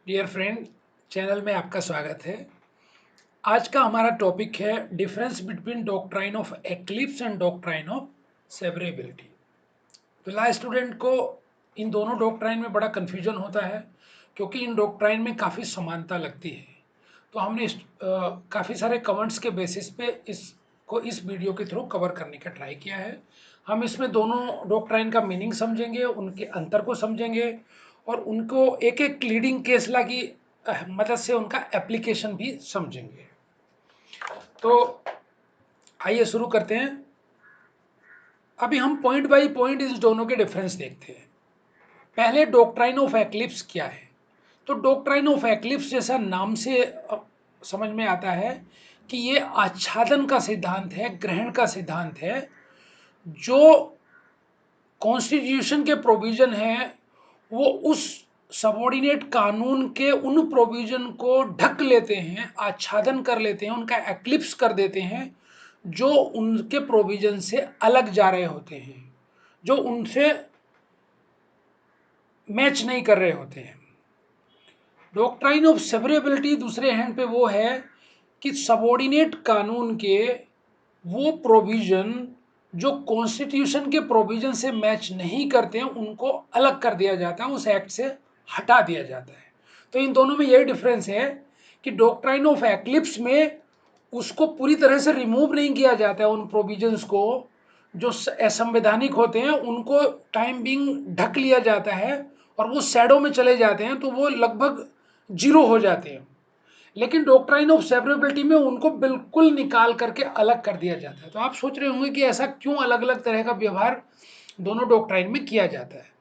Dear friend, channel में आपका स्वागत है। आज का हमारा टॉपिक है difference between doctrine of eclipse and doctrine of severability. तो ला स्टूडेंट को इन दोनों डॉक्ट्राइन में बड़ा कन्फ्यूजन होता है, क्योंकि इन डॉक्ट्राइन में काफ़ी समानता लगती है। तो हमने काफ़ी सारे कमेंट्स के बेसिस पे इसको इस वीडियो के थ्रू कवर करने का ट्राई किया है। हम इसमें दोनों डॉक्ट्राइन का मीनिंग समझेंगे, उनके अंतर को समझेंगे और उनको एक एक लीडिंग केस ला की मदद से उनका एप्लीकेशन भी समझेंगे। तो आइए शुरू करते हैं। अभी हम पॉइंट बाय पॉइंट इस दोनों के डिफरेंस देखते हैं। पहले डॉक्ट्राइन ऑफ एक्लिप्स क्या है। तो डॉक्ट्राइन ऑफ एक्लिप्स जैसा नाम से समझ में आता है कि ये आच्छादन का सिद्धांत है, ग्रहण का सिद्धांत है। जो कॉन्स्टिट्यूशन के प्रोविजन है वो उस सबॉर्डिनेट कानून के उन प्रोविजन को ढक लेते हैं, आच्छादन कर लेते हैं, उनका एक्लिप्स कर देते हैं जो उनके प्रोविजन से अलग जा रहे होते हैं, जो उनसे मैच नहीं कर रहे होते हैं। डॉक्ट्राइन ऑफ सेवरेबिलिटी दूसरे हैंड पे वो है कि सबॉर्डिनेट कानून के वो प्रोविजन जो कॉन्स्टिट्यूशन के प्रोविजन से मैच नहीं करते हैं उनको अलग कर दिया जाता है, उस एक्ट से हटा दिया जाता है। तो इन दोनों में यही डिफरेंस है कि डॉक्ट्राइन ऑफ एक्लिप्स में उसको पूरी तरह से रिमूव नहीं किया जाता है, उन प्रोविजंस को जो असंवैधानिक होते हैं उनको टाइम बिंग ढक लिया जाता है और वो शैडो में चले जाते हैं, तो वो लगभग जीरो हो जाते हैं। लेकिन डॉक्ट्राइन ऑफ सेवरेबिलिटी में उनको बिल्कुल निकाल करके अलग कर दिया जाता है। तो आप सोच रहे होंगे कि ऐसा क्यों अलग अलग तरह का व्यवहार दोनों डॉक्ट्राइन में किया जाता है।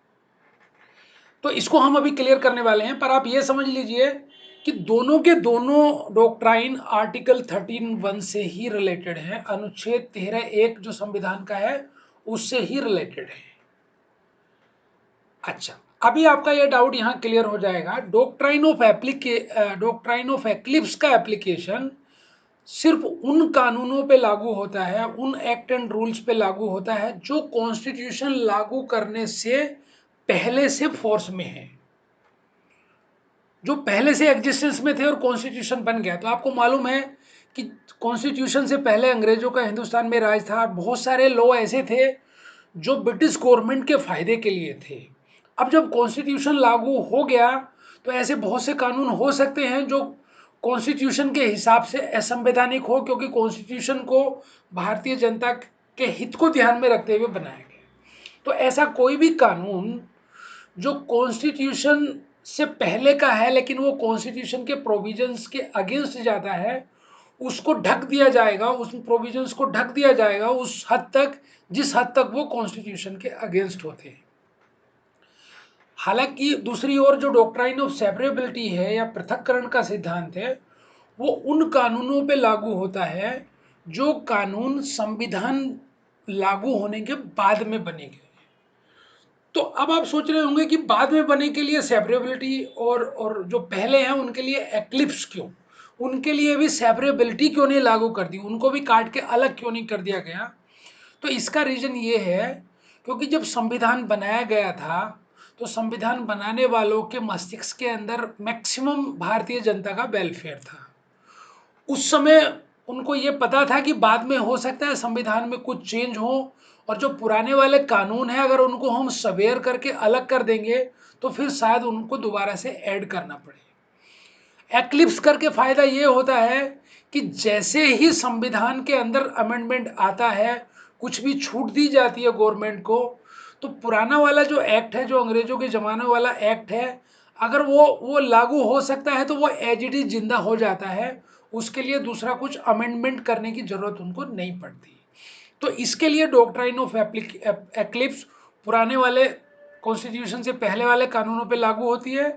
तो इसको हम अभी क्लियर करने वाले हैं, पर आप ये समझ लीजिए कि दोनों के दोनों डॉक्ट्राइन आर्टिकल 13(1) से ही रिलेटेड है, अनुच्छेद 13(1) जो संविधान का है उससे ही रिलेटेड है। अच्छा, अभी आपका ये डाउट यहाँ क्लियर हो जाएगा। डॉक्ट्राइन ऑफ एक्लिप्स का एप्लीकेशन सिर्फ उन कानूनों पे लागू होता है, उन एक्ट एंड रूल्स पे लागू होता है जो कॉन्स्टिट्यूशन लागू करने से पहले से फोर्स में है, जो पहले से एग्जिस्टेंस में थे और कॉन्स्टिट्यूशन बन गया। तो आपको मालूम है कि कॉन्स्टिट्यूशन से पहले अंग्रेजों का हिंदुस्तान में राज था। बहुत सारे लॉ ऐसे थे जो ब्रिटिश गवर्नमेंट के फायदे के लिए थे। अब जब कॉन्स्टिट्यूशन लागू हो गया तो ऐसे बहुत से कानून हो सकते हैं जो कॉन्स्टिट्यूशन के हिसाब से असंवैधानिक हो, क्योंकि कॉन्स्टिट्यूशन को भारतीय जनता के हित को ध्यान में रखते हुए बनाया गया। तो ऐसा कोई भी कानून जो कॉन्स्टिट्यूशन से पहले का है लेकिन वो कॉन्स्टिट्यूशन के प्रोविजंस के अगेंस्ट जाता है, उसको ढक दिया जाएगा, उस प्रोविजंस को ढक दिया जाएगा उस हद तक जिस हद तक वो कॉन्स्टिट्यूशन के अगेंस्ट होते हैं। हालांकि दूसरी ओर जो डॉक्ट्राइन ऑफ सेवरेबिलिटी है या पृथक्करण का सिद्धांत है, वो उन कानूनों पे लागू होता है जो कानून संविधान लागू होने के बाद में बने गए। तो अब आप सोच रहे होंगे कि बाद में बने के लिए सेवरेबिलिटी और जो पहले हैं उनके लिए एक्लिप्स क्यों, उनके लिए भी सेवरेबिलिटी क्यों नहीं लागू कर दी, उनको भी काट के अलग क्यों नहीं कर दिया गया। तो इसका रीजन ये है क्योंकि जब संविधान बनाया गया था तो संविधान बनाने वालों के मस्तिष्क के अंदर मैक्सिमम भारतीय जनता का वेलफेयर था। उस समय उनको ये पता था कि बाद में हो सकता है संविधान में कुछ चेंज हो और जो पुराने वाले कानून है अगर उनको हम सवेयर करके अलग कर देंगे तो फिर शायद उनको दोबारा से ऐड करना पड़े। एक्लिप्स करके फायदा ये होता है कि जैसे ही संविधान के अंदर अमेंडमेंट आता है, कुछ भी छूट दी जाती है गवर्नमेंट को, तो पुराना वाला जो एक्ट है, जो अंग्रेजों के जमाने वाला एक्ट है, अगर वो लागू हो सकता है तो वो एज इट इज जिंदा हो जाता है। उसके लिए दूसरा कुछ अमेंडमेंट करने की जरूरत उनको नहीं पड़ती। तो इसके लिए डॉक्ट्राइन ऑफ एक्लिप्स पुराने वाले कॉन्स्टिट्यूशन से पहले वाले कानूनों पे लागू होती है।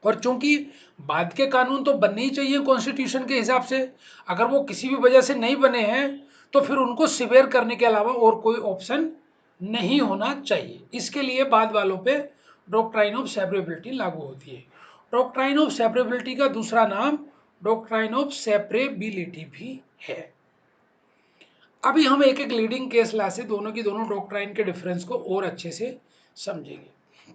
और चूंकि बाद के कानून तो बनने ही चाहिए कॉन्स्टिट्यूशन के हिसाब से, अगर वो किसी भी वजह से नहीं बने हैं तो फिर उनको सिवेयर करने के अलावा और कोई ऑप्शन नहीं होना चाहिए। इसके लिए बाद वालों पे डॉक्ट्राइन ऑफ सेपरेबिलिटी लागू होती है। डॉक्ट्राइन ऑफ सेपरेबिलिटी का दूसरा नाम डॉक्ट्राइन ऑफ सेपरेबिलिटी भी है। अभी हम एक एक लीडिंग केस ला से दोनों की दोनों डॉक्ट्राइन के डिफरेंस को और अच्छे से समझेंगे।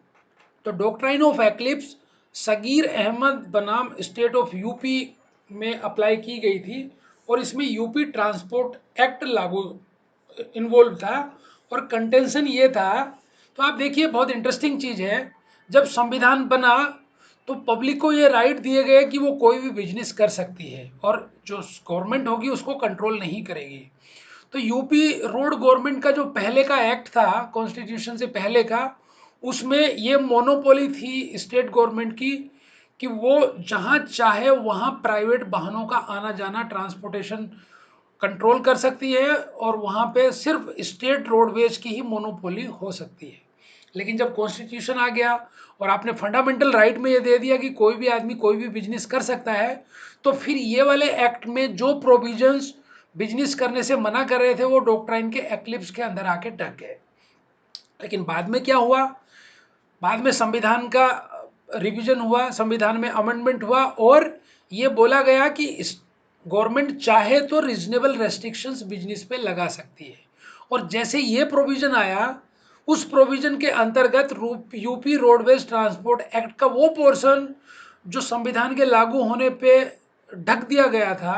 तो doctrine of eclipse Sagir Ahmad बनाम स्टेट ऑफ यूपी में अप्लाई की गई थी और इसमें यूपी ट्रांसपोर्ट एक्ट लागू इन्वॉल्व था और कंटेंशन ये था। तो आप देखिए बहुत इंटरेस्टिंग चीज़ है, जब संविधान बना तो पब्लिक को ये राइट दिए गए कि वो कोई भी बिजनेस कर सकती है और जो गवर्नमेंट होगी उसको कंट्रोल नहीं करेगी। तो यूपी रोड गवर्नमेंट का जो पहले का एक्ट था कॉन्स्टिट्यूशन से पहले का, उसमें ये मोनोपोली थी स्टेट गवर्नमेंट की कि वो जहाँ चाहे वहाँ प्राइवेट वाहनों का आना जाना ट्रांसपोर्टेशन कंट्रोल कर सकती है और वहाँ पे सिर्फ स्टेट रोडवेज की ही मोनोपोली हो सकती है। लेकिन जब कॉन्स्टिट्यूशन आ गया और आपने फंडामेंटल राइट में ये दे दिया कि कोई भी आदमी कोई भी बिजनेस कर सकता है, तो फिर ये वाले एक्ट में जो प्रोविजंस बिजनेस करने से मना कर रहे थे वो डॉक्ट्राइन के एक्लिप्स के अंदर आके ढक गए। लेकिन बाद में क्या हुआ, बाद में संविधान का रिवीजन हुआ, संविधान में अमेंडमेंट हुआ और ये बोला गया कि गवर्नमेंट चाहे तो रीजनेबल रेस्ट्रिक्शंस बिजनेस पे लगा सकती है। और जैसे ये प्रोविजन आया, उस प्रोविजन के अंतर्गत यूपी रोडवेज ट्रांसपोर्ट एक्ट का वो पोर्शन जो संविधान के लागू होने पे ढक दिया गया था,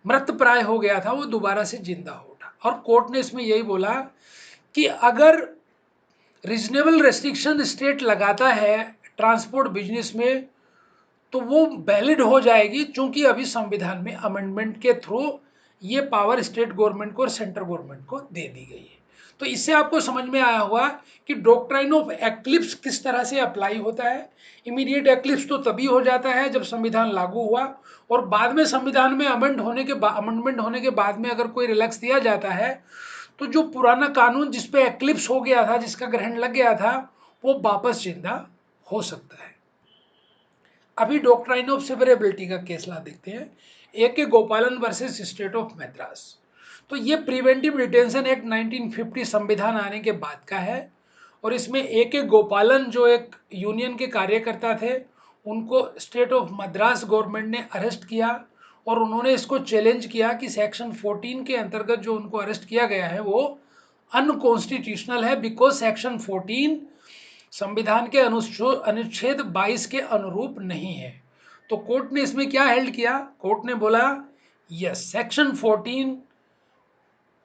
मृत प्राय हो गया था, वो दोबारा से जिंदा हो उठा। और कोर्ट ने इसमें यही बोला कि अगर रीजनेबल रेस्ट्रिक्शन स्टेट लगाता है ट्रांसपोर्ट बिजनेस में तो वो वैलिड हो जाएगी, चूंकि अभी संविधान में अमेंडमेंट के थ्रू ये पावर स्टेट गवर्नमेंट को और सेंट्रल गवर्नमेंट को दे दी गई है। तो इससे आपको समझ में आया होगा कि डॉक्ट्राइन ऑफ एक्लिप्स किस तरह से अप्लाई होता है। इमीडिएट एक्लिप्स तो तभी हो जाता है जब संविधान लागू हुआ और बाद में संविधान में अमेंडमेंट होने के बाद में अगर कोई रिलैक्स दिया जाता है तो जो पुराना कानून जिसपे एक्लिप्स हो गया था, जिसका ग्रहण लग गया था, वो वापस जिंदा हो सकता है। अभी डॉक्ट्राइन ऑफ सेवरेबिलिटी का केस ला देखते हैं, ए के गोपालन वर्सेस स्टेट ऑफ मद्रास। तो ये प्रिवेंटिव डिटेंशन एक्ट 1950 संविधान आने के बाद का है और इसमें ए के गोपालन जो एक यूनियन के कार्यकर्ता थे, उनको स्टेट ऑफ मद्रास गवर्नमेंट ने अरेस्ट किया और उन्होंने इसको चैलेंज किया कि सेक्शन 14 के अंतर्गत जो उनको अरेस्ट किया गया है वो अनकॉन्स्टिट्यूशनल है, बिकॉज सेक्शन 14 संविधान के अनुच्छेद 22 के अनुरूप नहीं है। तो कोर्ट ने इसमें क्या हेल्ड किया, कोर्ट ने बोला yes, section 14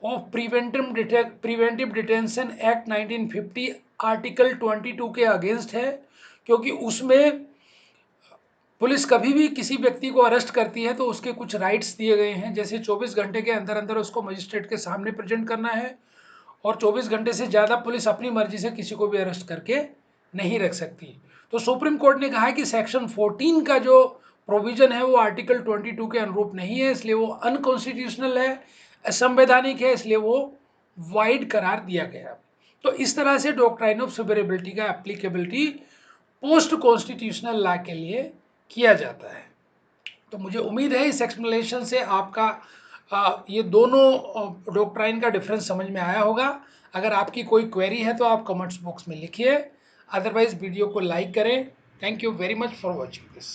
of preventive detention act 1950 article 22 के अगेंस्ट है, क्योंकि उसमें पुलिस कभी भी किसी व्यक्ति को अरेस्ट करती है तो उसके कुछ राइट्स दिए गए हैं, जैसे 24 घंटे के अंदर अंदर उसको मजिस्ट्रेट के सामने प्रेजेंट करना है और 24 घंटे से ज़्यादा पुलिस अपनी मर्जी से किसी को भी अरेस्ट करके नहीं रख सकती। तो सुप्रीम कोर्ट ने कहा है कि सेक्शन 14 का जो प्रोविजन है वो आर्टिकल 22 के अनुरूप नहीं है, इसलिए वो अनकॉन्स्टिट्यूशनल है, असंवैधानिक है, इसलिए वो वाइड करार दिया गया। तो इस तरह से डॉक्ट्राइन ऑफ सेवरेबिलिटी का एप्लीकेबिलिटी पोस्ट कॉन्स्टिट्यूशनल लॉ के लिए किया जाता है। तो मुझे उम्मीद है इस एक्सप्लेनेशन से आपका ये दोनों डॉक्ट्राइन का डिफरेंस समझ में आया होगा। अगर आपकी कोई क्वेरी है तो आप कमेंट्स बॉक्स में लिखिए, अदरवाइज वीडियो को लाइक करें। Thank you very much for watching this.